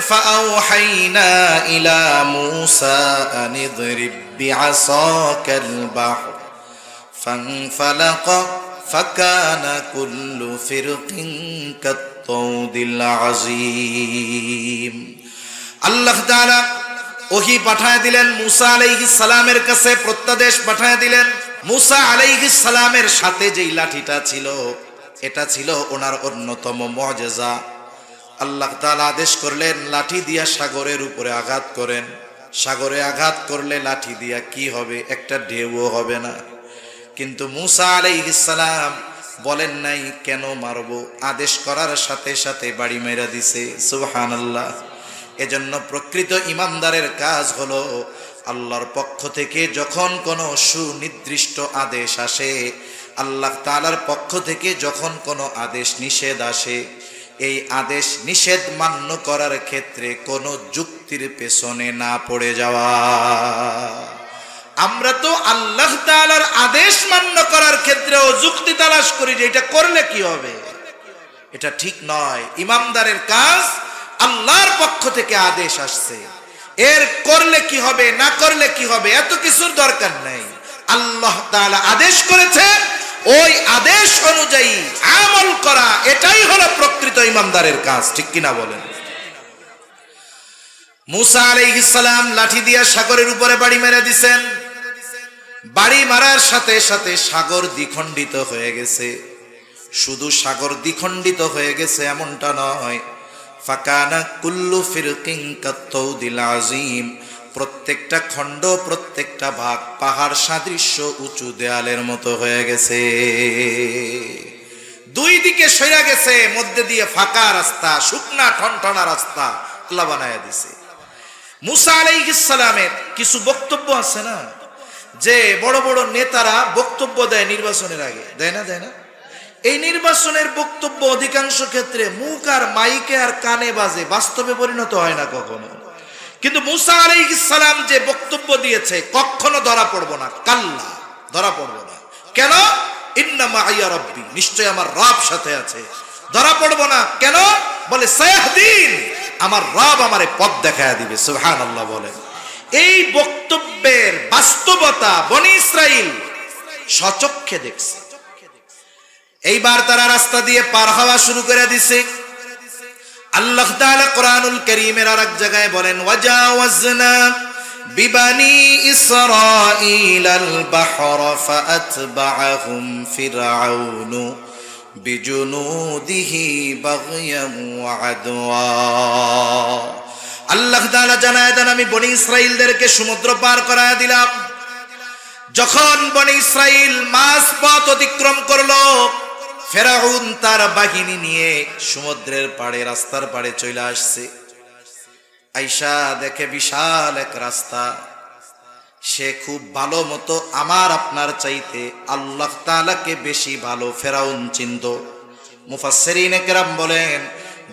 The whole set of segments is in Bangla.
ফাআওহাইনা ইলা মূসা আনিদরিব বিআসাকাল বাহর ফানফালাকা ফাকানা কুল্লু ফিরকিন কাত-তাউদিল আযীম। আল্লাহ তাআলা ওহী পাঠায় দিলেন মূসা আলাইহিস সালামের কাছে, প্রত্যাদেশ পাঠায় দিলেন। মূসা আলাইহিস সালামের সাথে যেই লাঠিটা ছিল, এটা ছিল ওনার অন্যতম মুআজিজা। আল্লাহ তাআলা আদেশ করলেন লাঠি দিয়া সাগরের উপরে আঘাত করেন। সাগরে আঘাত করলে লাঠি দিয়া কি হবে? একটা ঢেউও হবে না। কিন্তু মূসা আলাইহিস সালাম বলেন নাই কেন মারবো, আদেশ করার সাথে সাথে বাড়ি মেরা দিছে। সুবহানাল্লাহ। এজন্য প্রকৃত ইমানদারের কাজ হলো আল্লাহর পক্ষ থেকে যখন কোনো সুনির্দিষ্ট আদেশ আসে, আল্লাহ তাআলার পক্ষ থেকে যখন কোনো আদেশ নিষেধ আসে, এই আদেশ নিষেধ মান্য করার ক্ষেত্রে কোনো যুক্তির পেছনে না পড়ে যাওয়া। আমরা তো আল্লাহ তাআলার আদেশ মান্য করার ক্ষেত্রেও যুক্তি তালাশ করি যে এটা করলে কি হবে। এটা ঠিক নয়। ইমানদারের কাজ আল্লাহর পক্ষ থেকে আদেশ আসছে, এর করলে কি হবে না করলে কি হবে এত কিছুর দরকার নেই। আল্লাহ তাআলা আদেশ করেছে, ওই আদেশ অনুযায়ী আমল করা, এটাই হলো প্রকৃত ইমানদারের কাজ। ঠিক কিনা বলেন? মূসা আলাইহিস সালাম লাঠি দিয়া সাগরের উপরে বাড়ি মেরে দিছেন। বাড়ি মারার সাথে সাথে সাগর দ্বিখণ্ডিত হয়ে গেছে। শুধু সাগর দ্বিখণ্ডিত হয়ে গেছে এমনটা নয়, ফাকানা কুল্লু ফিরকিন কাত-তাউদিল আযীম, প্রত্যেকটা খণ্ড, প্রত্যেকটা ভাগ পাহাড় সাদৃশ্য উঁচু দেয়ালের মতো হয়ে গেছে। দুই দিকে সইরা গেছে, মধ্যে দিয়ে ফাঁকা রাস্তা, শুকনা ঠনঠনা রাস্তা আল্লাহ বানায়া দিছে। মূসা আলাইহিস সালামের কিছু বক্তব্য আছে না, যে বড় বড় নেতারা বক্তব্য দেয় নির্বাচনের আগে, দেয় না? এই নির্বাচনের বক্তব্য অধিকাংশ ক্ষেত্রে মুখ আর মাইকে আর কানে বাজে, বাস্তবে পরিণত হয় না কখনো। কিন্তু মূসা আলাইহিস সালাম যে বক্তব্য দিয়েছে কখনো ধরা পড়বো না, কাল্লা, ধরা পড়বো না। কেন? ইন্না মাইয়া রাব্বি, নিশ্চয় আমার রব সাথে আছে। ধরা পড়বো না কেন? বলে সায়াহদিন, আমার রব আমারে পথ দেখায়া দিবে। সুবহানাল্লাহ বলেন। এই বক্তব্যের বাস্তবতা বনি ইসরাইল স্বচক্ষে দেখছে। এইবার তারা রাস্তা দিয়ে পার হওয়া শুরু করে দিছে। আল্লাহ তাআলা কোরআনুল কারীমের আরেক জায়গায় বলেন, ওয়াজাওয়াজনা বিবানি ইসরাঈলাল বাহরা ফাআতবাআহুম ফিরআউনু বিজুনুদিহি বাগয়ান ওয়া আদওয়া। আল্লাহ তাআলা জানায় দেন, আমি বনি ইসরাইলদেরকে সমুদ্র পার করায় দিলাম। যখন বনি ইসরাইল মাঝ পথ অতিক্রম করলো, ফেরাউন তার বাহিনী নিয়ে সমুদ্রের পাড়ে, রাস্তার পাড়ে চলে আসছে। আইসা দেখে বিশাল এক রাস্তা। সে খুব ভালো মতো আমার আপনার চাইতে আল্লাহ তাআলাকে বেশি ভালো ফেরাউন চিনত। মুফাসসিরিনে কেরাম বলেন,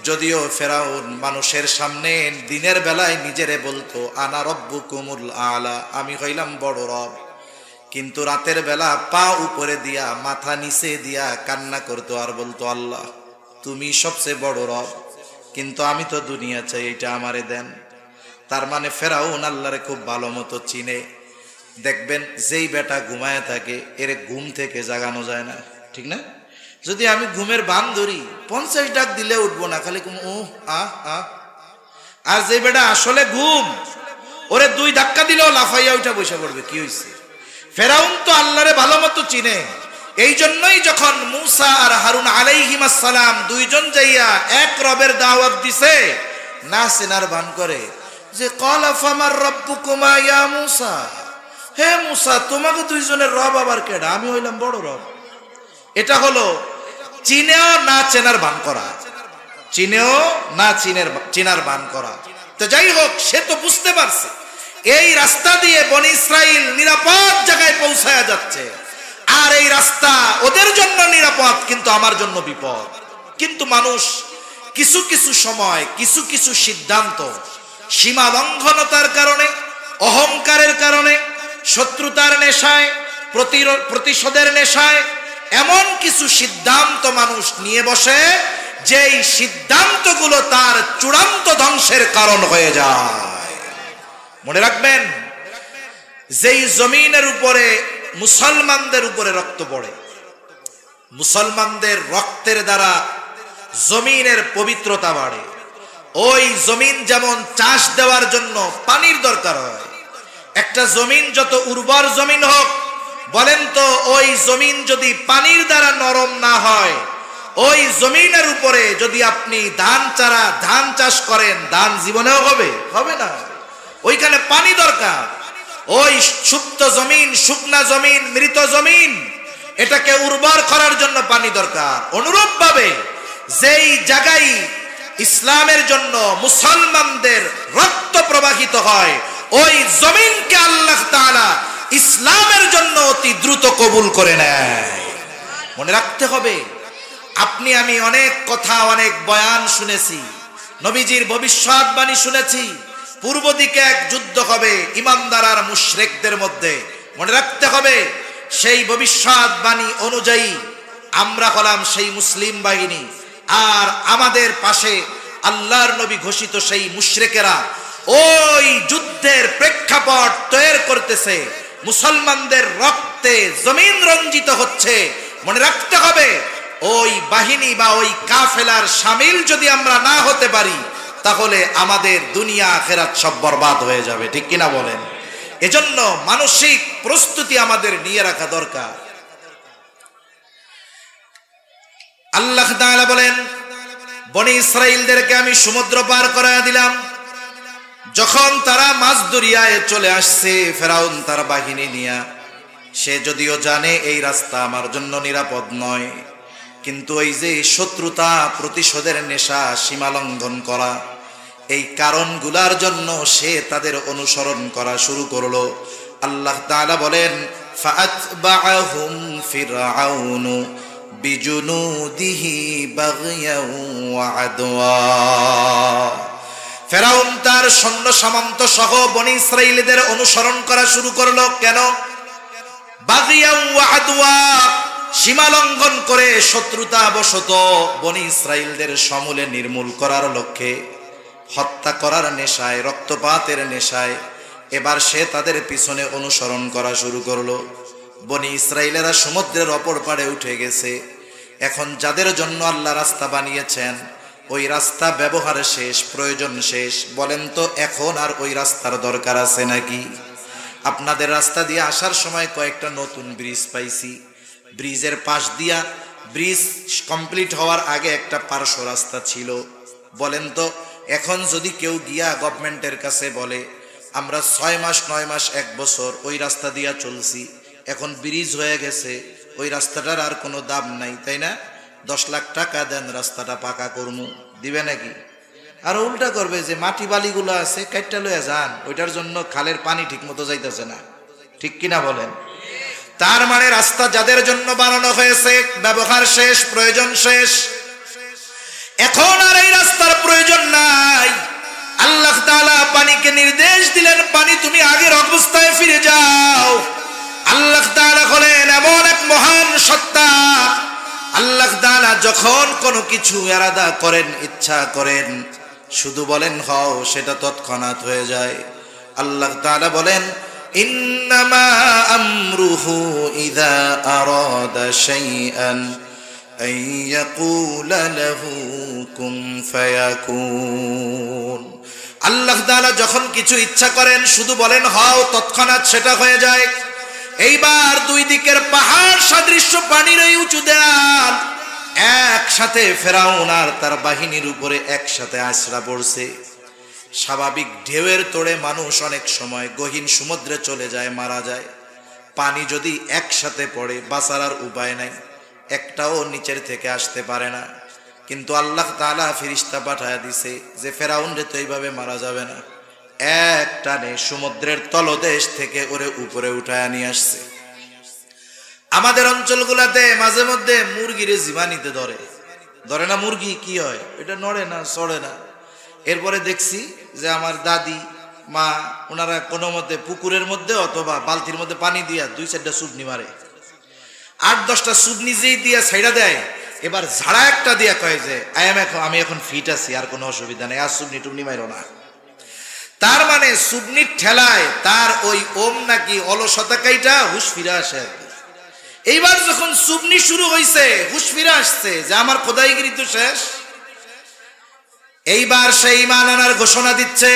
যদিও ফেরাউন মানুষের সামনে দিনের বেলায় নিজেরে বলতো আনা রব্বুকুমুল আলা, আমি হইলাম বড় রব, কিন্তু রাতের বেলা পা উপরে দিয়া মাথা নিচে দিয়া কান্না করতো আর বলতো আল্লাহ তুমি সবচেয়ে বড় রব, কিন্তু আমি তো দুনিয়া চাই, এটা আমারে দেন। তার মানে ফেরাউন আল্লাহরে খুব ভালো মতো চিনে। দেখবেন যেই বেটা ঘুমায় থাকে এর ঘুম থেকে জাগানো যায় না, ঠিক না? যদি আমি ঘুমের বান ধরি 50 ডাক দিলে উঠবো না, খালি আর যে বেটা আসলে ঘুম, ওরে 2 ধাক্কা দিলেও লাফাইয়া উঠা বসে পড়বে। কি হয়েছে? ফেরাউন তো আল্লাহরে ভালো মতো চিনে। এই জন্যই যখন মূসা আর হারুন আলাইহিমাস সালাম দুইজন যাইয়া এক রবের দাওয়াত দিছে, না চেনার ভান করে যে ক্বালা ফামার রাব্বুকুমা ইয়া মূসা, হে মূসা তোমাকে দুইজনের রব আবার কেডা? আমি হইলাম বড় রব। এটা হলো চিনেও না চেনার ভান করা, চিনেও না চিনার ভান করা। তো যাই হোক, সে তো বুঝতে পারছে এই রাস্তা দিয়ে বনি ইসরাইল নিরাপদ জায়গায় পৌঁছায়া যাচ্ছে, আর এই রাস্তা ওদের জন্য নিরাপদ, কিন্তু আমার জন্য বিপদ। কিন্তু মানুষ কিছু কিছু সময় কিছু কিছু সিদ্ধান্ত সীমা লঙ্ঘনতার কারণে, অহংকারের কারণে, শত্রুতার নেশায়, প্রতিশোধের নেশায় এমন কিছু সিদ্ধান্ত মানুষ নিয়ে বসে যেই সিদ্ধান্তগুলো তার চূড়ান্ত ধ্বংসের কারণ হয়ে যায়। মনে রাখবেন, যেই জমিনের উপরে মুসলমানদের উপরে রক্ত পড়ে, মুসলমানদের রক্তের দ্বারা জমিনের পবিত্রতা বাড়ে। ওই জমিন যেমন চাষ দেওয়ার জন্য পানির দরকার হয়, একটা জমিন যত উর্বর জমিন হোক, বলেন তো ওই জমিন যদি পানির দ্বারা নরম না হয়, ওই জমিনের উপরে যদি আপনি ধান চাষ করেন, ধান জীবনেও হবে না। ওইখানে পানি দরকার। ওই সুপ্ত জমিন, শুকনা জমিন, মৃত জমিন, এটাকে উর্বর করার জন্য পানি দরকার। অনুরূপ ভাবে যেই জায়গায় ইসলামের জন্য মুসলমানদের রক্ত প্রবাহিত হয়, ওই জমিনকে আল্লাহ তাআলা ইসলামের জন্য অতি দ্রুত কবুল করে নেয়। মনে রাখতে হবে, আপনি আমি অনেক কথা, অনেক বয়ান শুনেছি, নবীজির ভবিষ্যৎবাণী শুনেছি, পূর্ব দিকে এক যুদ্ধ হবে ইমানদার আর মুশরিকদের মধ্যে। মনে রাখতে হবে, সেই ভবিষ্যৎবাণী অনুযায়ী আমরা হলাম সেই মুসলিম বাহিনী, আর আমাদের পাশে আল্লাহর নবী ঘোষিত সেই মুশরিকেরা ওই যুদ্ধের প্রেক্ষাপট তৈরি করতেছে। মুসলমানদের রক্তে জমিন রঞ্জিত হচ্ছে। মনে রাখতে হবে, ওই বাহিনী বা ওই কাফেলার শামিল যদি আমরা না হতে পারি, তাহলে আমাদের দুনিয়া আখিরাত সব বরবাদ হয়ে যাবে। ঠিক কিনা বলেন? এজন্য মানসিক প্রস্তুতি আমাদের নিয়ে রাখা দরকার। আল্লাহ তাআলা বলেন, বনি ইসরাইলদেরকে আমি সমুদ্র পার করায় দিলাম। যখন তারা মাছ দরিয়ায় চলে আসছে, ফেরাউন তার বাহিনী নিয়ে, সে যদিও জানে এই রাস্তা আমার জন্য নিরাপদ নয়, কিন্তু ওই যে শত্রুতা, প্রতিশোধের নেশা, সীমা লঙ্ঘন করা, এই কারণগুলার জন্য সে তাদের অনুসরণ করা শুরু করলো। আল্লাহ তাআলা বলেন, ফাআতবাআহুম ফিরআউনু বিজুনুদিহি বাগয়াও ওয়া আদওয়া। ফেরাউন তার সৈন্য সামন্ত সহ বনি ইসরাইলদের অনুসরণ করা শুরু করলো। কেন? বাগয়াও ওয়া আদওয়া, সীমা লঙ্ঘন করে, শত্রুতা বশত বনি ইসরাইলদের সমূলে নির্মূল করার লক্ষ্যে, হত্যা করার নেশায়, রক্তপাতের নেশায় এবার সে তাদের পিছনে অনুসরণ করা শুরু করলো। বনি ইসরাইলেরা সমুদ্রের অপর পাড়ে উঠে গেছে। এখন যাদের জন্য আল্লাহ রাস্তা বানিয়েছেন, ওই রাস্তা ব্যবহার শেষ, প্রয়োজন শেষ। বলেন তো, এখন আর ওই রাস্তার দরকার আছে নাকি? আপনাদের রাস্তা দিয়ে আসার সময় কয়েকটা নতুন ব্রিজ পাইছি। ব্রিজের পাশ দিয়া, ব্রিজ কমপ্লিট হওয়ার আগে একটা পার্শ্ব রাস্তা ছিল। বলেন তো, এখন যদি কেউ গিয়া গভর্নমেন্টের কাছে বলে, আমরা 6 মাস, 9 মাস, 1 বছর ওই রাস্তা দিয়া চলছি, এখন ব্রিজ হয়ে গেছে, ওই রাস্তাটার আর কোনো দাম নাই, তাই না? 10 লাখ টাকা দেন, রাস্তাটা পাকা করমু, দিবে নাকি? আর উল্টা করবে যে মাটি বালিগুলো আছে কাইটটা লয়ে যান, ওইটার জন্য খালের পানি ঠিক মতো যাইতেছে না। ঠিক কিনা বলেন? তার মানে রাস্তা যাদের জন্য বানানো হয়েছে, ব্যবহার শেষ, প্রয়োজন শেষ। এখন আর এই রাস্তার প্রয়োজন নাই। আল্লাহ তাআলা পানিকে নির্দেশ দিলেন, পানি তুমি আগের অবস্থায় ফিরে যাও। আল্লাহ তাআলা হলেন এমন এক মহান সত্তা। আল্লাহ তাআলা যখন কোনো কিছু ইরাদা করেন, ইচ্ছা করেন, শুধু বলেন হও, সেটা তৎক্ষণাৎ হয়ে যায়। আল্লাহ তাআলা বলেন, ইন্নামা আমরুহু ইযা আরাদা শাইআন আন ইয়াকুলা লাহু কুন ফায়াকুন। আল্লাহ তাআলা যখন কিছু ইচ্ছা করেন, শুধু বলেন হও, তৎক্ষণাৎ সেটা হয়ে যায়। এইবার দুই দিকের পাহাড় সাদৃশ্য পানির এই উঁচু দেয়াল একসাথে ফেরাউন আর তার বাহিনীর উপরে একসাথে আছড়া পড়ছে। স্বাভাবিক ঢেউয়ের তোড়ে মানুষ অনেক সময় গহীন সমুদ্রে চলে যায়, মারা যায়। পানি যদি একসাথে পড়ে, বাঁচার আর উপায় নাই, একটাও নিচের থেকে আসতে পারে না। কিন্তু আল্লাহ তাআলা ফেরেশতা পাঠায় দিছে যে ফেরাউন রে তো এইভাবে মারা যাবে না, এক টানে সমুদ্রের তলদেশ থেকে ওরে উপরে উঠায় নিয়ে আসছে। আমাদের অঞ্চলগুলাতে মাঝে মধ্যে মুরগিরে জীবাণীতে ধরে না, মুরগি কি হয়, এটা নড়ে না, চড়ে না। এরপরে দেখছি যে আমার দাদি, মা, ওনারা কোনো মতে পুকুরের মধ্যে অথবা বালতির মধ্যে পানি দিয়া 2-4টা চুবনি মারে, 8-10টা চুবনি যেই দিয়া ছাইড়া দেয়, এবার ঝাড়া একটা দিয়া কয় যে আমি এখন ফিট আছি, আর কোনো অসুবিধা নেই, আর সুবনি টুবনি মাইরো না। তার মানে সুবনির ঠেলায় তার ওই ওম নাকি অলসতা কাইটা হুশ ফিরে আসে। এইবার যখন সুবনি শুরু হইছে, হুশ ফিরে আসছে যে আমার খোদাইগিরি তো শেষ। এইবার সেই ঈমান আনার ঘোষণা দিচ্ছে।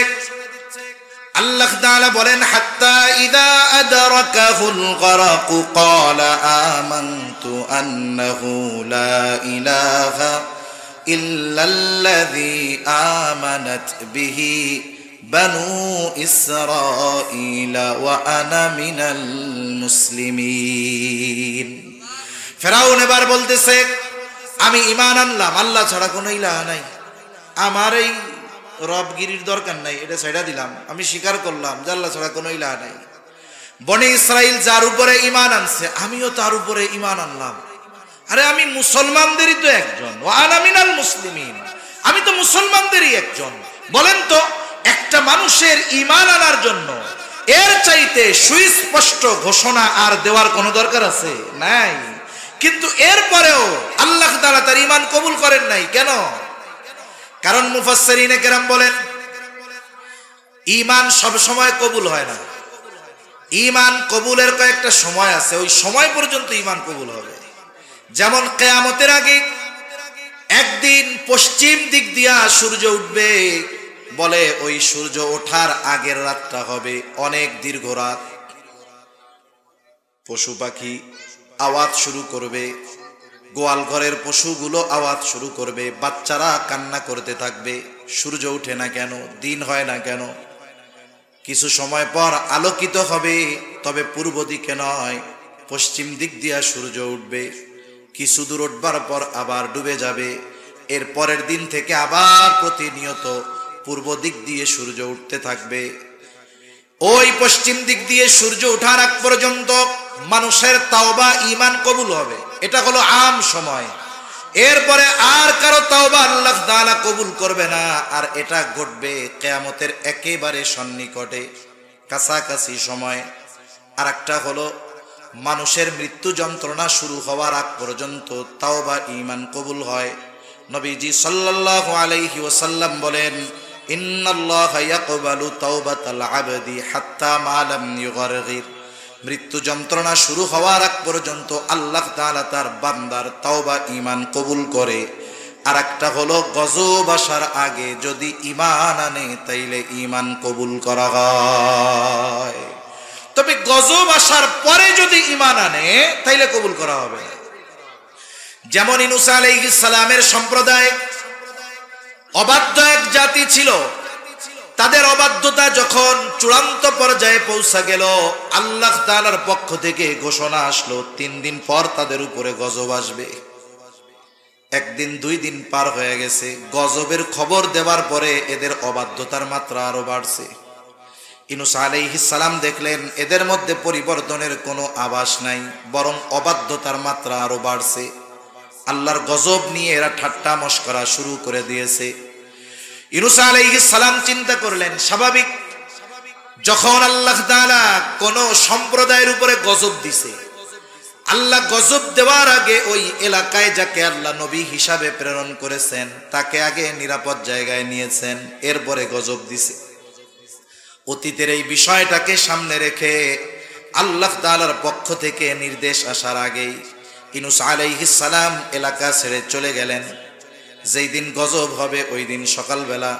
আল্লাহ তাআলা বলেন, হাত্তা ইযা আদরাকাহুল গরাক ক্বালা আমানতু আন্নাহু লা ইলাহা ইল্লাল্লাযী আমানাত বিহি বানু ইসরাঈল ওয়া আনা মিনাল মুসলিমিন। ফেরাউন এবার বলতেছে, আমি ঈমান আনলাম, আল্লাহ ছাড়া কোনো ইলাহ নাই, আমার এই রবগিরির দরকার নাই, এটা ছেড়ে দিলাম, আমি স্বীকার করলাম যে আল্লাহ ছাড়া কোনো ইলাহ নাই। বনি ইসরাইল যার উপরে ঈমান আনছে, আমিও তার উপরে ঈমান আনলাম। আরে আমি মুসলমানদেরই তো একজন, ওয়া আনা মিনাল মুসলিমিন, আমি তো মুসলমানদেরই একজন। বলেন তো, একটা মানুষের ঈমান আনার জন্য এর চাইতে সুস্পষ্ট ঘোষণা আর দেওয়ার কোনো দরকার আছে? নাই। কিন্তু এরপরেও আল্লাহ তাআলা তার ঈমান কবুল করেন নাই। কেন? কারণ মুফাসসিরিনে কেরাম বলেন, ঈমান সব সময় কবুল হয় না। ঈমান কবুলের কয়েকটা সময় আছে, ওই সময় পর্যন্ত ঈমান কবুল হবে। যেমন কিয়ামতের আগে একদিন পশ্চিম দিক দিয়া সূর্য উঠবে, বলে ওই সূর্য ওঠার আগের রাতটা হবে অনেক দীর্ঘ রাত। পশু পাখি আওয়াজ শুরু করবে, গোয়াল ঘরের পশুগুলো আওয়াজ শুরু করবে, বাচ্চারা কান্না করতে থাকবে, সূর্য উঠে না কেন, দিন হয় না কেন। কিছু সময় পর আলোকিত হবে, তবে পূর্ব দিকে নয়, পশ্চিম দিক দিয়া সূর্য উঠবে। কিছু দূর উঠবার পর আবার ডুবে যাবে। এর পরের দিন থেকে আবার প্রতিনিয়ত পূর্ব দিক দিয়ে সূর্য উঠতে থাকবে। ওই পশ্চিম দিক দিয়ে সূর্য ওঠার আগ পর্যন্ত মানুষের তাওবা ঈমান কবুল হবে, এটা হলো আম সময়। এরপরে আর কারো তাওবা আল্লাহ তাআলা কবুল করবে না। আর এটা ঘটবে কিয়ামতের একেবারে সন্নিকটে, কাছাকাছি সময়। আর একটা হলো মানুষের মৃত্যু যন্ত্রণা শুরু হওয়ার আগ পর্যন্ত তাওবা ঈমান কবুল হয়। নবীজি সাল্লাল্লাহু আলাইহি ওয়াসাল্লাম বলেন, ইন্নাল্লাহা ইয়াকবালু তাওবাতাল আবদি হাত্তা মা লাম ইউগারগির। মৃত্যু যন্ত্রণা শুরু হওয়ার আগ পর্যন্ত আল্লাহ তাআলা তার বান্দার তাওবা ঈমান কবুল করে। আর একটা হলো গজব আসার আগে যদি ঈমান আনে তাইলে ঈমান কবুল করা হয়, তবে গজব আসার পরে যদি ঈমান আনে তাইলে কবুল করা হবে। যেমন ইউনূস আলাইহিস সালামের সম্প্রদায় অবাধ্য এক জাতি ছিল। তাদের অবাধ্যতা যখন চূড়ান্ত পর্যায়ে পৌঁছা গেল, আল্লাহ তাআলার পক্ষ থেকে ঘোষণা আসলো 3 দিন পর তাদের উপরে গজব আসবে। একদিন 2 দিন পার হয়ে গেছে, গজবের খবর দেওয়ার পরে এদের অবাধ্যতার মাত্রা আরো বাড়ছে। ইউনূস আলাইহিস সালাম দেখলেন এদের মধ্যে পরিবর্তনের কোনো আভাস নাই, বরং অবাধ্যতার মাত্রা আরো বাড়ছে। আল্লাহর গজব নিয়ে এরা ঠাট্টা মশকরা শুরু করে দিয়েছে। ইউনূস আলাইহিস সালাম চিন্তা করলেন, স্বাভাবিক, যখন আল্লাহ তাআলা কোন সম্প্রদায়ের উপরে গজব দিছে, আল্লাহ গজব দেওয়ার আগে ওই এলাকায় যাকে আল্লাহ নবী হিসাবে প্রেরণ করেছেন তাকে আগে নিরাপদ জায়গায় নিয়েছেন, এরপরে গজব দিছে। অতীতের এই বিষয়টাকে সামনে রেখে আল্লাহ তাআলার পক্ষ থেকে নির্দেশ আসার আগেই ইউনূস আলাইহিস সালাম এলাকা ছেড়ে চলে গেলেন। যেই দিন গজব হবে ওই দিন সকালবেলা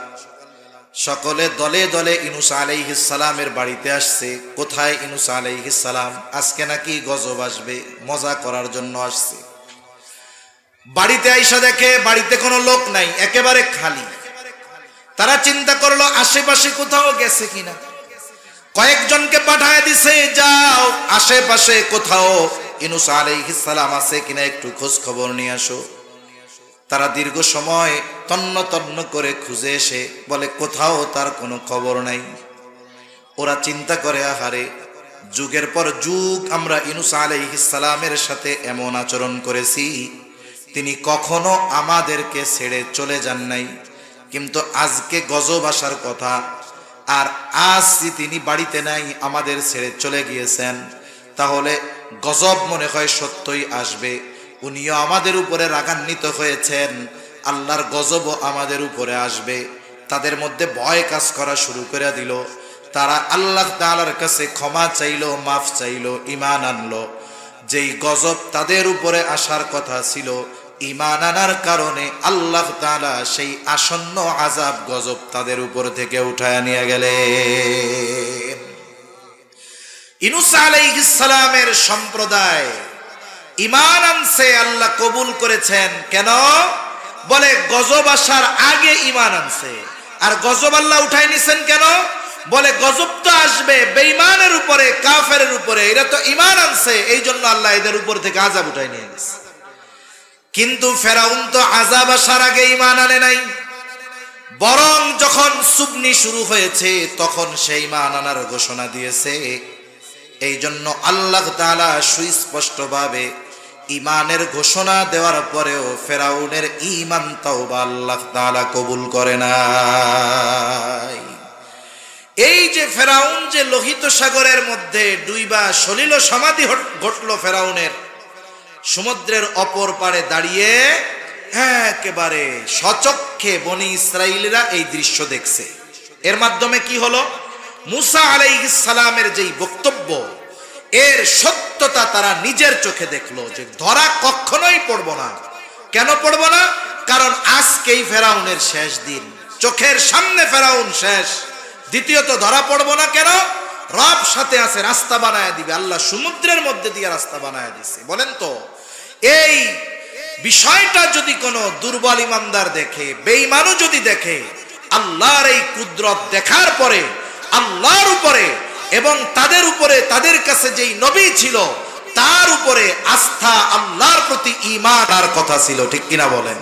সকলে দলে দলে ইউনূস আলাইহিস সালামের বাড়িতে আসছে। কোথায় ইউনূস আলাইহিস সালাম? আজকে নাকি গজব আসবে, মজা করার জন্য আসছে। বাড়িতে আইসা দেখে বাড়িতে কোনো লোক নাই, একেবারে খালি। তারা চিন্তা করলো আশেপাশে কোথাও গেছে কিনা। কয়েকজনকে পাঠায় দিছে, যাও আশেপাশে কোথাও ইউনূস আলাইহিস সালাম আছে কিনা একটু খোঁজ খবর নিয়ে আসো। তারা দীর্ঘ সময় তন্ন তন্ন করে খুঁজে এসে বলে কোথাও তার কোনো খবর নাই। ওরা চিন্তা করে, আহারে, যুগের পর যুগ আমরা ইউনূস আলাইহিস সালামের সাথে এমন আচরণ করেছি, তিনি কখনো আমাদেরকে ছেড়ে চলে যান নাই, কিন্তু আজকে গজব আসার কথা, আর আজ তিনি বাড়িতে নাই, আমাদের ছেড়ে চলে গিয়েছেন, তাহলে গজব মনে হয় সত্যই আসবে। উনিও আমাদের উপরে রাগান্বিত হয়েছেন, আল্লাহর গজবও আমাদের উপরে আসবে। তাদের মধ্যে ভয় কাজ করা শুরু করে দিল। তারা আল্লাহ তাআলার কাছে ক্ষমা চাইলো, মাফ চাইলো, ঈমান আনলো। যেই গজব তাদের উপরে আসার কথা ছিল, ঈমান আনার কারণে আল্লাহ তাআলা সেই আসন্ন আযাব গজব তাদের উপর থেকে উঠায় নিয়ে গেলেন। ইউনূস আলাইহিস সালামের সম্প্রদায় ঈমান আনছে, আল্লাহ কবুল করেছেন। কেন? বলে গজব আসার আগে ঈমান আনছে। আর গজব আল্লাহ উঠায় নিছেন কেন? বলে গজব তো আসবে বেঈমানের উপরে, কাফেরের উপরে, এরা তো ঈমান আনছে, এই জন্য আল্লাহ এদের উপর থেকে আযাব উঠায় নিয়ে গেছে। কিন্তু ফেরাউন তো আযাব আসার আগে ঈমান আনে নাই, বরং যখন সুবনি শুরু হয়েছে তখন সেই ঈমান আনার ঘোষণা দিয়েছে। এই জন্য আল্লাহ তাআলা সুস্পষ্টভাবে ঈমানের ঘোষণা দেওয়ার পরেও ফেরাউনের ঈমান তওবা আল্লাহ তাআলা কবুল করে নাই। এই যে ফেরাউন যে লোহিত সাগরের মধ্যে ডুইবা সলিল সমাধি ঘটল ফেরাউনের, সমুদ্রের অপর পারে দাঁড়িয়ে একেবারে সচক্ষে বনি ইসরাইলরা এই দৃশ্য দেখছে। এর মাধ্যমে কি হলো? মুসা আলাইহিস সালামের যেই বক্তব্য, এর সত্যতা তারা নিজের চোখে দেখলো, যে ধরা কখনোই পড়ব না। কেন পড়ব না? কারণ আজকেই ফেরাউনের শেষ দিন, চোখের সামনে ফেরাউন শেষ। দ্বিতীয়ত ধরা পড়ব না কেন? রব সাথে আছে, রাস্তা বানায় দিবে। আল্লাহ সমুদ্রের মধ্যে দিয়ে রাস্তা বানায় দিছে। বলেন তো, এই বিষয়টা যদি কোনো দুর্বল ইমানদার দেখে, বেঈমানও যদি দেখে, আল্লাহর এই কুদরত দেখার পরে আল্লাহর উপরে এবং তাদের উপরে, তাদের কাছে যেই নবী ছিল তার উপরে আস্থা, আল্লাহর প্রতি ঈমান আর কথা ছিল, ঠিক কিনা বলেন?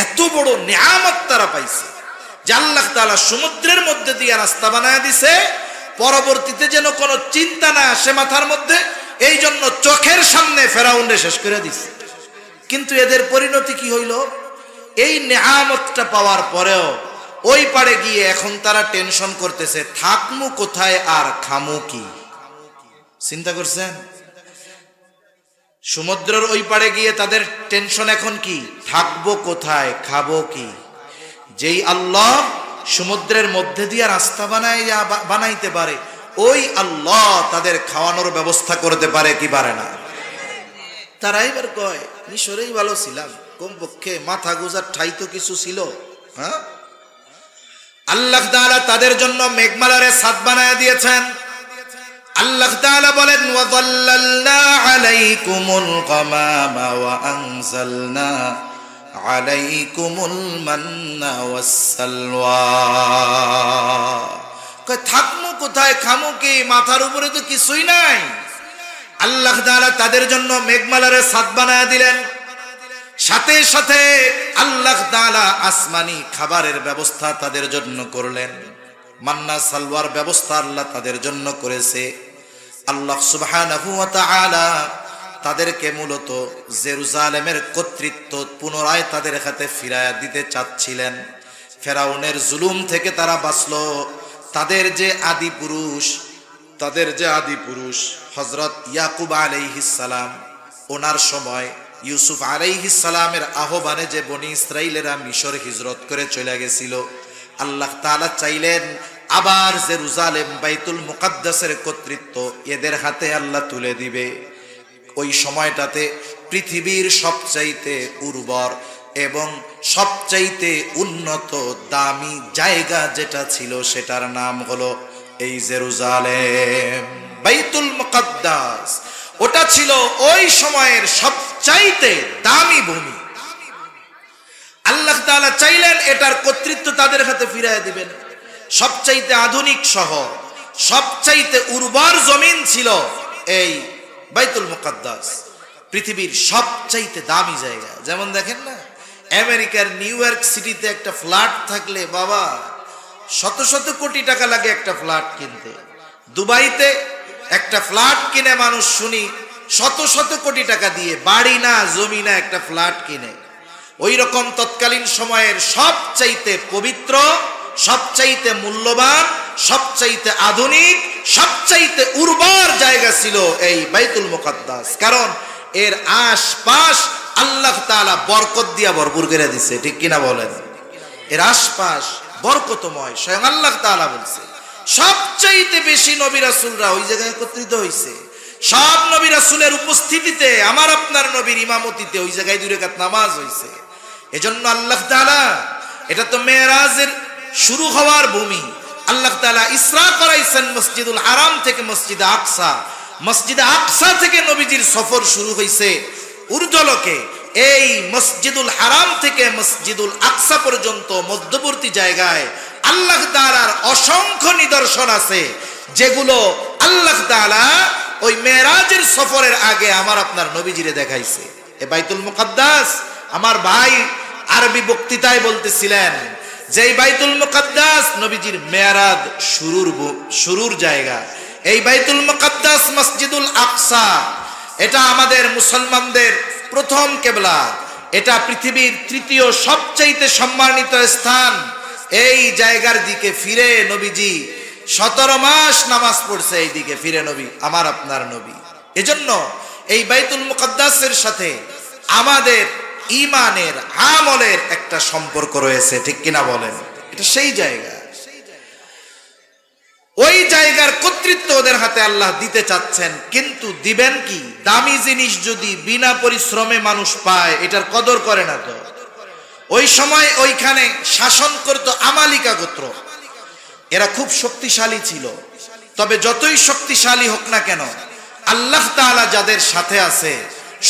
এত বড় নিয়ামত তারা পাইছে যে আল্লাহ তাআলা সমুদ্রের মধ্যে দিয়ে রাস্তা বানায় দিছে, পরবর্তীতে যেন কোনো চিন্তা না আসে মাথার মধ্যে, এই জন্য চোখের সামনে ফেরাউনরে শেষ করে দিছে। কিন্তু এদের পরিণতি কি হইল? এই নিয়ামতটা পাওয়ার পরেও ওই পারে গিয়ে এখন তারা টেনশন করতেছে, থাকমু কোথায় আর খামু কি? চিন্তা করছেন? সমুদ্রের ওই পারে গিয়ে তাদের টেনশন এখন কি? থাকবো কোথায়, খাবো কি? যেই আল্লাহ সমুদ্রের মধ্যে দিয়ে রাস্তা বানাইতে পারে, ওই আল্লাহ তাদের খাওয়ানোর ব্যবস্থা করতে পারে কি পারে না? তারা এবার কয়, মিশরেই ভালো ছিলাম, কমপক্ষে মাথা গুজার ঠাই তো কিছু ছিল। হ্যাঁ, আল্লাহ তাআলা তাদের জন্য মেঘমালারে ছাদ বানায় দিয়েছেন। আল্লাহ তাআলা বলেন, ওয়াযাল্লালনা আলাইকুমুল গামামা ওয়া আনজালনা আলাইকুমুল মান্না ওয়াসসালওয়া। কয় থাকমু কোথায়, খামু কি? মাথার উপরে তো কিছুই নাই। আল্লাহ তাআলা তাদের জন্য মেঘমালারে ছাদ বানায় দিলেন। সাথে সাথে আল্লাহ তাআলা আসমানি খাবারের ব্যবস্থা তাদের জন্য করলেন। মান্না সালওয়ার ব্যবস্থা আল্লাহ তাদের জন্য করেছে। আল্লাহ সুবহানাহু ওয়া তাআলা তাদেরকে মূলত জেরুজালেমের কর্তৃত্ব পুনরায় তাদের হাতে ফিরায়া দিতে চাচ্ছিলেন। ফেরাউনের জুলুম থেকে তারা বাঁচল। তাদের যে আদি পুরুষ হযরত ইয়াকুব আলাইহিস সালাম, ওনার সময় ইউসুফ আলাইহিস সালামের আহ্বানে যে বনি ইসরাইলেরা মিশর হিজরত করে চলে গেছিল, আল্লাহ তাআলা চাইলেন আবার জেরুজালেম বাইতুল মুকাদ্দাসের কর্তৃত্ব এদের হাতে আল্লাহ তুলে দিবে। ওই সময়টাতে পৃথিবীর সবচাইতে উর্বর এবং সবচাইতে উন্নত দামি জায়গা যেটা ছিল সেটার নাম হলো এই জেরুজালেম, বাইতুল মুকাদ্দাস। ওটা ছিল ওই সময়ের সবচাইতে দামি ভূমি। আল্লাহ তাআলা চাইলেন এটার কর্তৃত্ব তাদের হাতে ফিরিয়ে দিবেন। সবচাইতে আধুনিক শহর, সবচাইতে উর্বর জমিন ছিল এই বাইতুল মুকাদ্দাস, পৃথিবীর সবচাইতে দামি জায়গা। যেমন দেখেন না, আমেরিকার নিউ ইয়র্ক সিটিতে একটা ফ্ল্যাট থাকলে বাবা শত শত কোটি টাকা লাগে একটা ফ্ল্যাট কিনতে। দুবাইতে একটা ফ্ল্যাট কিনে মানুষ শুনি শত শত কোটি টাকা দিয়ে, বাড়ি না জমি না একটা ফ্ল্যাট কিনে। ওই রকম তৎকালীন সময়ের সবচাইতে পবিত্র, সবচাইতে মূল্যবান, সবচাইতে আধুনিক, সবচাইতে উর্বর জায়গা ছিল এই বাইতুল মুকাদ্দাস। কারণ এর আশপাশ আল্লাহ তাআলা বরকত দিয়া ভরপুর করে দিছে, ঠিক কিনা বলেন? এর আশপাশ বরকতময়, স্বয়ং আল্লাহ তাআলা বলছে। সবচাইতে বেশি নবী রাসূলরা ওই জায়গায় একত্রিত হইছে। সব নবী রাসূলের উপস্থিতিতে, আমার আপনার নবীর ইমামতিতে ওই জায়গায় 2 রাকাত নামাজ হইছে। এজন্য আল্লাহ তাআলা, এটা তো মেরাজের শুরু হওয়ার ভূমি, আল্লাহ তাআলা ইসরা করাইছেন মসজিদুল হারাম থেকে মসজিদে আকসা। মসজিদে আকসা থেকে নবীজির সফর শুরু হইছে ঊর্ধ্বলোকে। এই মসজিদুল হারাম থেকে মসজিদুল আকসা পর্যন্ত মধ্যবর্তী জায়গায় আল্লাহ তাআলার অসংখ্য নিদর্শন আছে, যেগুলো আল্লাহ তাআলা ওই মেরাজের সফরের আগে আমার আপনার নবীজিরে দেখাইছে। এ বাইতুল মুকাদ্দাস, আমার ভাই আরবি বক্তৃতায় বলতেছিলেন যে এই বাইতুল মুকাদ্দাস নবীজির মেরাজ শুরুর জায়গা। এই বাইতুল মুকাদ্দাস মসজিদুল আকসা, এটা আমাদের মুসলমানদের প্রথম কিবলা। এটা পৃথিবীর 3য় সবচাইতে সম্মানিত স্থান। এই জায়গার দিকে ফিরে নবীজি 17 মাস নামাজ পড়ছে, এই দিকে ফিরে নবী, আমার আপনার নবী। এজন্য এই বাইতুল মুকাদ্দাসের সাথে আমাদের ঈমানের, আমলের একটা সম্পর্ক রয়েছে, ঠিক কিনা বলেন? এটা সেই জায়গা। ওই জায়গার কর্তৃত্ব ওদের হাতে আল্লাহ দিতে চাচ্ছেন, কিন্তু দিবেন কি? দামি জিনিস যদি বিনা পরিশ্রমে মানুষ পায়, এটার কদর করে না তো। ওই সময় ওইখানে শাসন করত আমালিকা গোত্র। এরা খুব শক্তিশালী ছিল। তবে যতই শক্তিশালী হোক না কেন, আল্লাহ তাআলা যাদের সাথে আছে,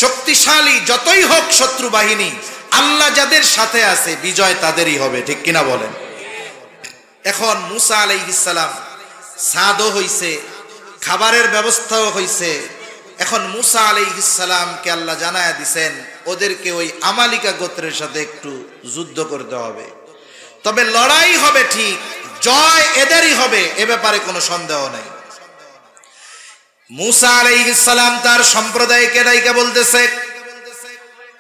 শক্তিশালী যতই হোক শত্রু বাহিনী, আল্লাহ যাদের সাথে আছে বিজয় তাদেরই হবে, ঠিক কিনা বলেন? এখন মুসা আলাইহিস সালাম সাদও হইছে, খাবারের ব্যবস্থাও হইছে। এখন মুসা আলাইহিস সালামকে আল্লাহ জানায়া দিছেন ওদেরকে ওই আমালিকা গোত্রের সাথে একটু যুদ্ধ করতে হবে। তবে লড়াই হবে ঠিক, জয় এদেরই হবে, এ ব্যাপারে কোনো সন্দেহ নেই। মুসা আলাইহিস সালাম তার সম্প্রদায়কে ডাইকা বলতেছে,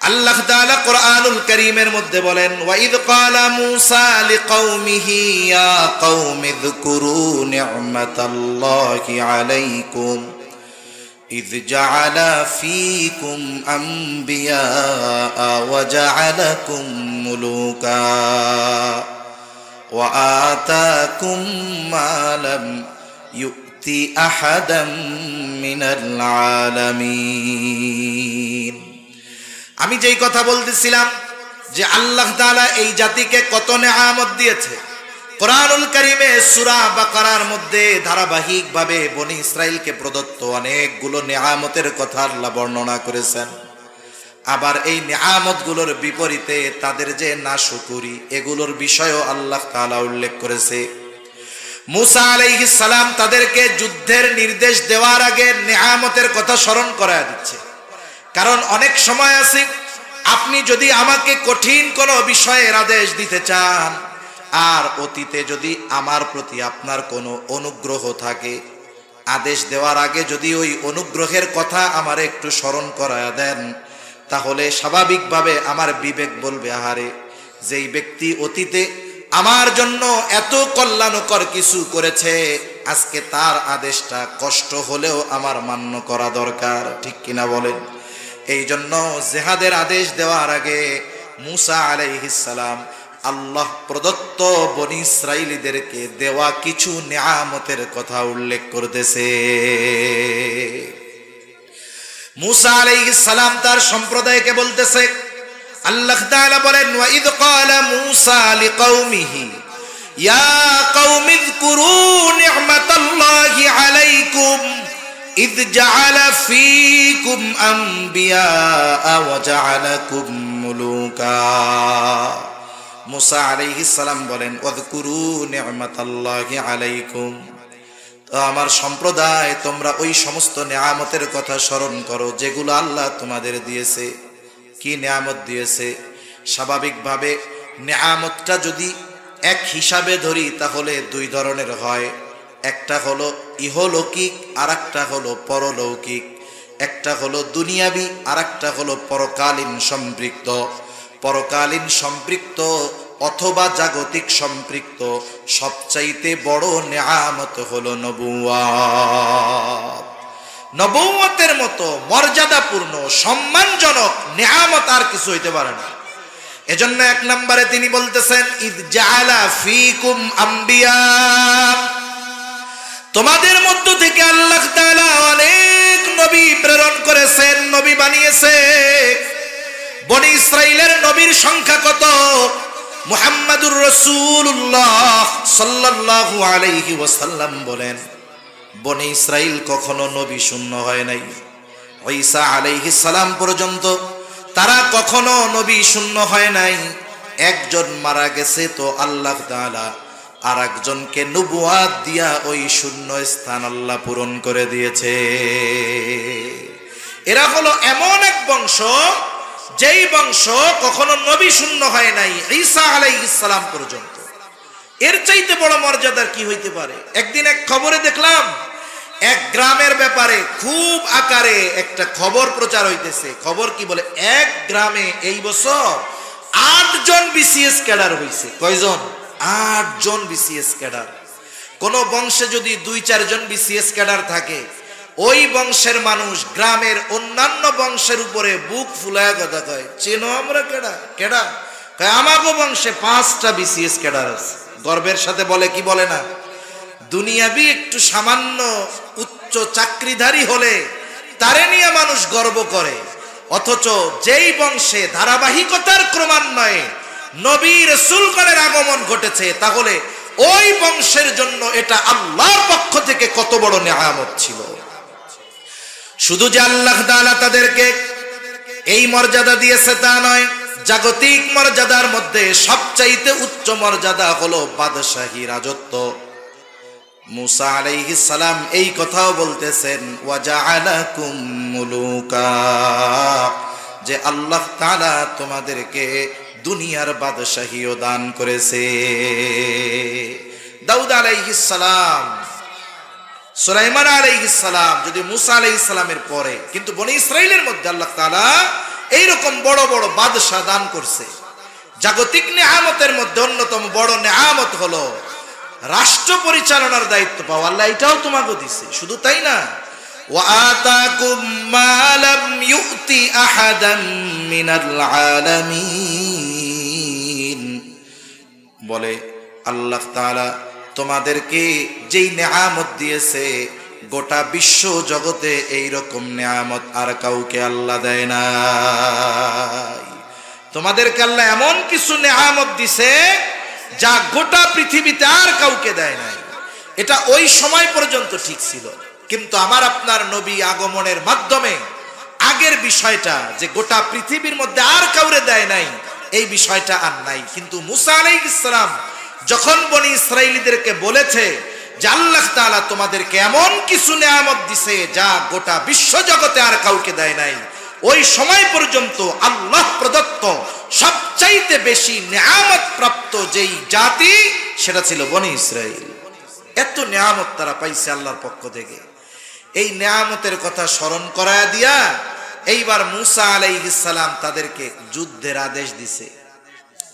আল্লাহ তাআলা কোরআনুল কারীমের মধ্যে বলেন, ওয়া ইয ক্বালা মূসা লিকাওমিহি ইয়া কওমি যকুরু নি'মাতাল্লাহি আলাইকুম ইয জাআলা ফীকুম আমবিয়া ওয়া জাআলাকুম মুলুকা ওয়া আতাকুম মা লাম ইউতি আহাদাম মিনাল আলামিন। আমি যেই কথা বলতেছিলাম যে আল্লাহ তাআলা এই জাতিকে কত নেয়ামত দিয়েছে, কোরআনুল কারীমে সূরা বাকারার মধ্যে ধারাবাহিকভাবে বনি ইসরাইলকে প্রদত্ত অনেকগুলো নেয়ামতের কথা আল্লাহ বর্ণনা করেছেন। আবার এই নেয়ামতগুলোর বিপরীতে তাদের যে নাশকরি, এগুলোর বিষয়ও আল্লাহ তাআলা উল্লেখ করেছে। মুসা আলাইহিস সালাম তাদেরকে যুদ্ধের নির্দেশ দেওয়ার আগে নেয়ামতের কথা স্মরণ করায় দিচ্ছে। কারণ অনেক সময় আছে, আপনি যদি আমাকে কঠিন কোনো বিষয়ের আদেশ দিতে চান, আর অতীতে যদি আমার প্রতি আপনার কোনো অনুগ্রহ থাকে, আদেশ দেওয়ার আগে যদি ওই অনুগ্রহের কথা আমার একটু স্মরণ করায়া দেন, তাহলে স্বাভাবিকভাবে আমার বিবেক বলবে, আহারে, যেই ব্যক্তি অতীতে আমার জন্য এত কল্যাণকর কিছু করেছে, আজকে তার আদেশটা কষ্ট হলেও আমার মান্য করা দরকার, ঠিক কিনা বলেন? এই জন্য জিহাদের আদেশ দেওয়ার আগে মুসা আলাইহিস সালাম আল্লাহ প্রদত্ত বনি ইসরাইলীদেরকে দেওয়া কিছু নিয়ামতের কথা উল্লেখ করতেছে। মুসা আলাইহিস সালাম তার সম্প্রদায়কে বলতেছে, আল্লাহ তাআলা বলেন, ওয়া ইয ক্বালা মূসা লিকাওমিহি ইয়া কওমি যকুরু নি'মাতাল্লাহি আলাইকুম ইয জাআলা ফীকুম আমবিয়া ওয়া জাআলাকুম মুলুকা। মুসা আলাইহিস সালাম বলেন, ওয়াযকুরু নি'মাতাল্লাহি আলাইকুম, তো আমার সম্প্রদায় তোমরা ওই সমস্ত নেয়ামতের কথা স্মরণ করো যেগুলো আল্লাহ তোমাদের দিয়েছে। কি নেয়ামত দিয়েছে? স্বাভাবিকভাবে নেয়ামতটা যদি এক হিসাবে ধরি তাহলে 2 ধরনের হয়। একটা হলো ইহলৌকিক, আর একটা হলো পরলৌকিক। একটা হলো দুনিয়াবি, আর একটা হলো পরকালীন সম্পৃক্ত। পরকালীন সম্পৃক্ত অথবা জাগতিক সম্পৃক্ত সবচাইতে বড় নেয়ামত হলো নবুয়াত। নবুয়তের মতো মর্যাদাপূর্ণ সম্মানজনক নিয়ামত আর কিছু হইতে পারে না। এজন্য এক নম্বরে তিনি বলতেছেন, ইদ জাআলা ফীকুম আম্বিয়া, তোমাদের মধ্য থেকে আল্লাহ তাআলা অনেক নবী প্রেরণ করেছেন, নবী বানিয়েছে। বনি ইসরাইলের নবীর সংখ্যা কত? মুহাম্মাদুর রাসূলুল্লাহ সাল্লাল্লাহু আলাইহি ওয়াসাল্লাম বলেন, বনি ইসরাইল কখনো নবী শূন্য হয় নাই। ঈসা আলাইহিস সালাম পর্যন্ত তারা কখনো নবী শূন্য হয় নাই। একজন মারা গেছে তো আল্লাহ তাআলা আর একজনকে নবুয়াত দিয়া ওই শূন্য স্থান আল্লাহ পূরণ করে দিয়েছে। এরা হলো এমন এক বংশ, যেই বংশ কখনো নবী শূন্য হয় নাই ঈসা আলাইহিস সালাম পর্যন্ত। এর চাইতে বড় মর্যাদার কি হইতে পারে? একদিন এক খবরে দেখলাম, এক গ্রামের ব্যাপারে খুব আকারে একটা খবর প্রচার হইতেছে। খবর কি বলে, এক গ্রামে এই বছর 8 জন বিসিএস ক্যাডার হইছে। কয়জন? 8 জন বিসিএস ক্যাডার। কোন বংশে যদি 2-4 জন বিসিএস ক্যাডার থাকে, ওই বংশের মানুষ গ্রামের অন্যান্য বংশের উপরে বুক ফুলায় কথা কয়, চেনো আমরা কেডা? কেডা কয়, আমাগো বংশে 5টা বিসিএস ক্যাডার আছে। গর্বের সাথে বলে, কি বলে না? দুনিয়াবি একটু সামান্য উচ্চ চাকরিধারী হলে তারে নিয়ে মানুষ গর্ব করে, অথচ যেই বংশে ধারাবাহিকতার ক্রমান্বয়ে নবী রাসূলগণের আগমন ঘটেছে, তাহলে ওই বংশের জন্য এটা আল্লাহর পক্ষ থেকে কত বড় নিয়ামত ছিল। শুধু যে আল্লাহ তাআলা তাদেরকে এই মর্যাদা দিয়েছে তা নয়, জাগতিক মর্যাদার মধ্যে সবচাইতে উচ্চ মর্যাদা হলো বাদশাহী রাজত্ব। মুসা আলাইহিস সালাম এই কথাও বলতেছেন, ওয়া জাআলাকুম মুলুকা, যে আল্লাহ তাআলা তোমাদেরকে দুনিয়ার বাদশাহীও দান করেছে। দাউদ আলাইহিস সালাম, সুলাইমান আলাইহিস সালাম যদি মুসা আলাইহিস সালামের পরে, কিন্তু বনি ইসরাইলের মধ্যে আল্লাহ তাআলা এইরকম বড় বড় বাদশাহ দান করছে। জাগতিক নিয়ামতের মধ্যে অন্যতম বড় নিয়ামত হলো রাষ্ট্র পরিচালনার দায়িত্ব পাওয়া। আল্লাহ এটাও তোমাকে দিছে। শুধু তাই না, ওয়া আতাকুম মা লাম ইউতি আহাদাম মিনাল আলামিন, বলে আল্লাহ তাআলা তোমাদেরকে যেই নিয়ামত দিয়েছে, গোটা বিশ্ব জগতে এইরকম নিয়ামত আর কাউকে আল্লাহ দেয় না। তোমাদেরকে আল্লাহ এমন কিছু নিয়ামত দিছে যা গোটা পৃথিবীতে আর কাউকে দেয় নাই। এটা ওই সময় পর্যন্ত ঠিক ছিল, কিন্তু আমার আপনার নবী আগমনের মাধ্যমে আগের বিষয়টা যে গোটা পৃথিবীর মধ্যে আর কাউরে দেয় নাই, এই বিষয়টা আর নাই। কিন্তু মুসা আলাইহিস সালাম যখন বনি ইসরাইলীদেরকে বলেছে যে আল্লাহ তাআলা তোমাদেরকে এমন কিছু নিয়ামত দিছে যা গোটা বিশ্ব জগতে আর কাউকে দেয় নাই, ওই সময় পর্যন্ত আল্লাহ প্রদত্ত সবচাইতে বেশি নিয়ামত প্রাপ্ত যেই জাতি, সেটা ছিল বনি ইসরাইল। এত নিয়ামত তারা পাইছে আল্লাহর পক্ষ থেকে। এই নিয়ামতের কথা স্মরণ করায় দিয়া এইবার মুসা আলাইহিস সালাম তাদেরকে যুদ্ধের আদেশ দিছে।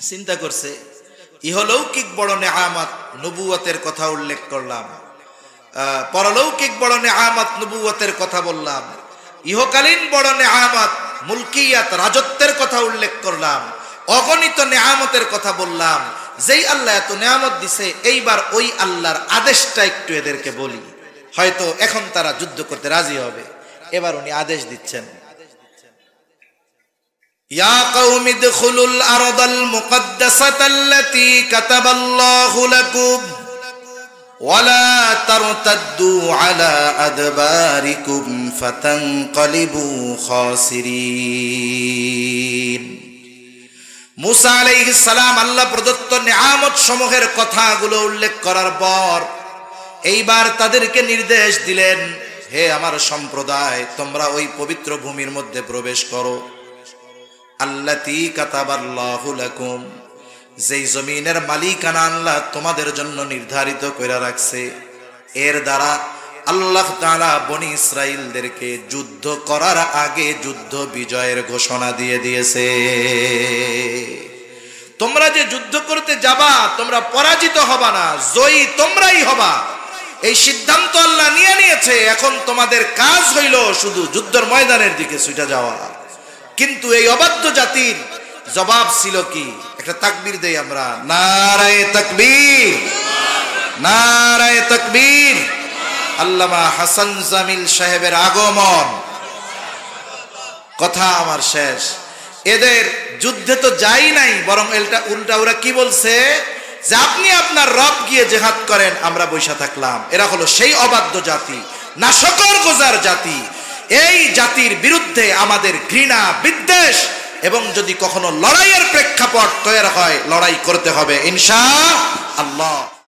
চিন্তা করছে, ইহলৌকিক বড় নিয়ামত নবুয়তের কথা উল্লেখ করলাম, পরলৌকিক বড় নিয়ামত নবুয়তের কথা বললাম, ইহকালীন বড় নিয়ামত মুলকিয়াত রাজত্বের কথা উল্লেখ করলাম, অগণিত নিয়ামতের কথা বললাম। যেই আল্লাহ এত নিয়ামত দিছে, এইবার ওই আল্লাহর আদেশটা একটু এদেরকে বলি, হয়তো এখন তারা যুদ্ধ করতে রাজি হবে। এবার উনি আদেশ দিচ্ছেন, ইয়া কওমি ইদখুলুল আরদাল মুকদ্দাসাতাল্লাতী কাতাবাল্লাহু লাকুম ওয়ালা তারতাদ্দু আলা আদবারিকুম ফাতানকালিবু খাসিরিন। মুসা আলাইহিস সালাম আল্লাহ প্রদত্ত নিয়ামত সমূহের কথাগুলো উল্লেখ করার পর এইবার তাদেরকে নির্দেশ দিলেন, হে আমার সম্প্রদায়, তোমরা ওই পবিত্র ভূমির মধ্যে প্রবেশ করো। আল্লাতী কাতাবাল্লাহু লাকুম, যেই জমিনের মালিকানা আল্লাহ তোমাদের জন্য নির্ধারিত করে রাখছে। এর দ্বারা আল্লাহ তাআলা বনি ইসরাইলদেরকে যুদ্ধ করার আগে যুদ্ধ বিজয়ের ঘোষণা দিয়ে দিয়েছে। তোমরা যে যুদ্ধ করতে যাবা, তোমরা পরাজিত হবা না, জয়ী তোমরাই হবা। এই সিদ্ধান্ত আল্লাহ নিয়ে নিয়েছে, এখন তোমাদের কাজ হইল শুধু যুদ্ধের ময়দানের দিকে ছুটে যাওয়া। কিন্তু এই অবাধ্য জাতির জবাব ছিল কি? একটা তাকবীর দেই আমরা, নারায়ে তাকবীর, নারায়ে তাকবীর। আল্লামা হাসান জামিল সাহেবের আগমন। কথা আমার শেষ। এদের যুদ্ধে তো যাই নাই, বরং উল্টা ওরা কি বলছে যে আপনি আপনার রব গিয়ে জিহাদ করেন, আমরা বৈশা থাকলাম। এরা হলো সেই অবাধ্য জাতি, নাশকর গোজার জাতি। এই জাতির বিরুদ্ধে আমাদের ঘৃণা, বিদ্বেষ এবং যদি কখনো লড়াইয়ের প্রেক্ষাপট তৈরি হয়, লড়াই করতে হবে ইনশাআল্লাহ।